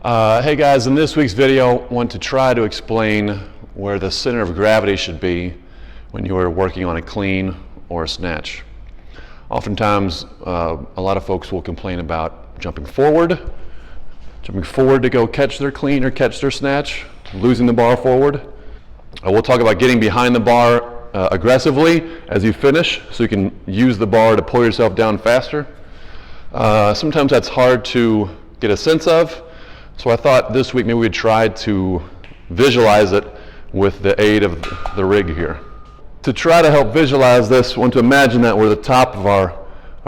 Hey guys, in this week's video, I want to try to explain where the center of gravity should be when you are working on a clean or a snatch. Oftentimes, a lot of folks will complain about jumping forward to go catch their clean or catch their snatch, losing the bar forward. We'll talk about getting behind the bar aggressively as you finish, so you can use the bar to pull yourself down faster. Sometimes that's hard to get a sense of, so I thought this week maybe we'd try to visualize it with the aid of the rig here. To try to help visualize this, I want to imagine that we're at the top of our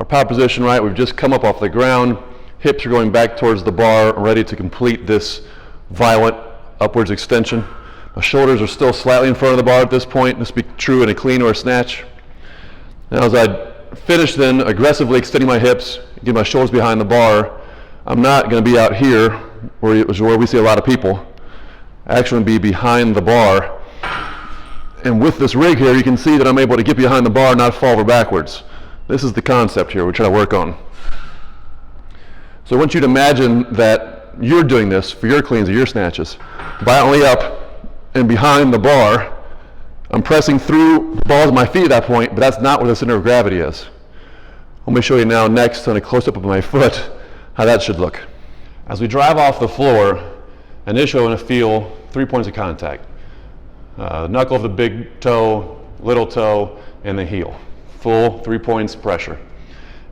power position, right? We've just come up off the ground, hips are going back towards the bar, ready to complete this violent upwards extension. My shoulders are still slightly in front of the bar at this point. This would be true in a clean or a snatch. Now as I finish then, aggressively extending my hips, get my shoulders behind the bar, I'm not going to be out here where we see a lot of people. I actually be behind the bar. And with this rig here, you can see that I'm able to get behind the bar and not fall over backwards. This is the concept here we're trying to work on. So I want you to imagine that you're doing this for your cleans or your snatches. Violently up and behind the bar. I'm pressing through the balls of my feet at that point, but that's not where the center of gravity is. Let me show you now next on a close-up of my foot how that should look. As we drive off the floor, initially I want to feel 3 points of contact. The knuckle of the big toe, little toe, and the heel. Full 3 points pressure.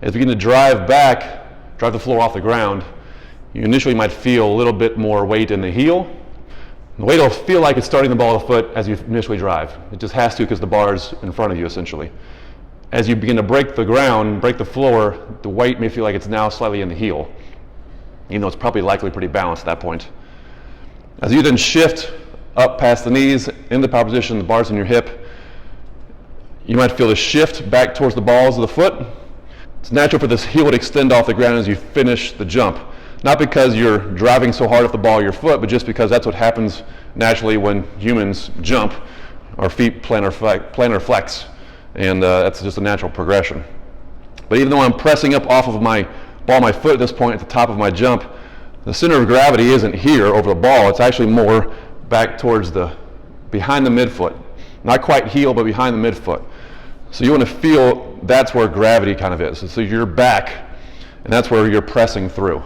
As we begin to drive the floor off the ground, you initially might feel a little bit more weight in the heel. The weight will feel like it's starting the ball of the foot as you initially drive. It just has to because the bar is in front of you essentially. As you begin to break the ground, break the floor, the weight may feel like it's now slightly in the heel, even though it's probably likely pretty balanced at that point. As you then shift up past the knees, in the power position, the bar's in your hip, you might feel the shift back towards the balls of the foot. It's natural for this heel to extend off the ground as you finish the jump. Not because you're driving so hard off the ball of your foot, but just because that's what happens naturally when humans jump. Our feet planar flex, and that's just a natural progression. But even though I'm pressing up off of my ball of my foot at this point at the top of my jump, the center of gravity isn't here over the ball. It's actually more back towards behind the midfoot. Not quite heel, but behind the midfoot. So you want to feel that's where gravity kind of is. So you're back, and that's where you're pressing through.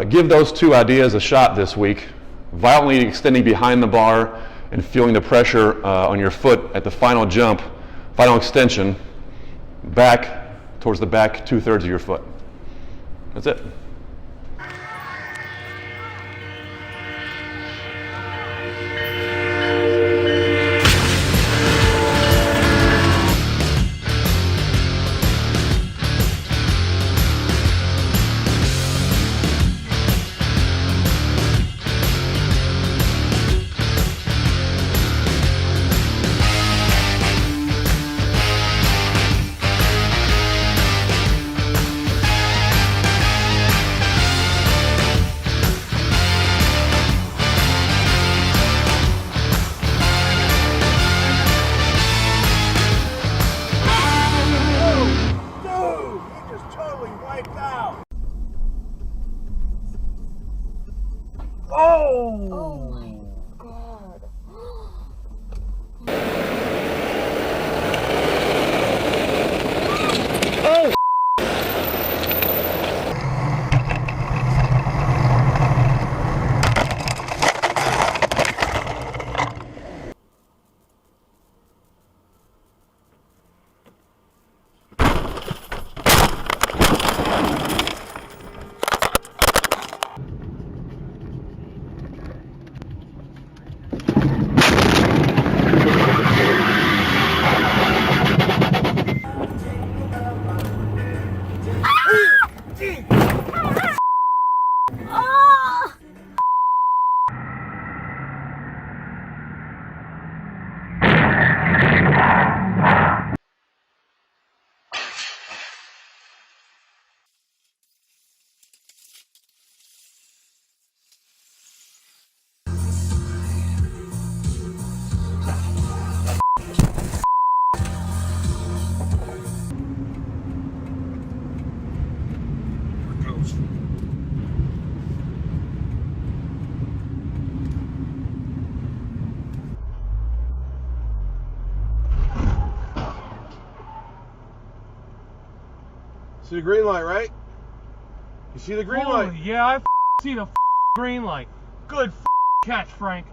Give those two ideas a shot this week. Violently extending behind the bar and feeling the pressure on your foot at the final jump, final extension, back towards the back 2/3 of your foot. That's it. Oh my God. Oh! See the green light, right? You see the green light? Yeah, I see the green light. Good catch, Frank.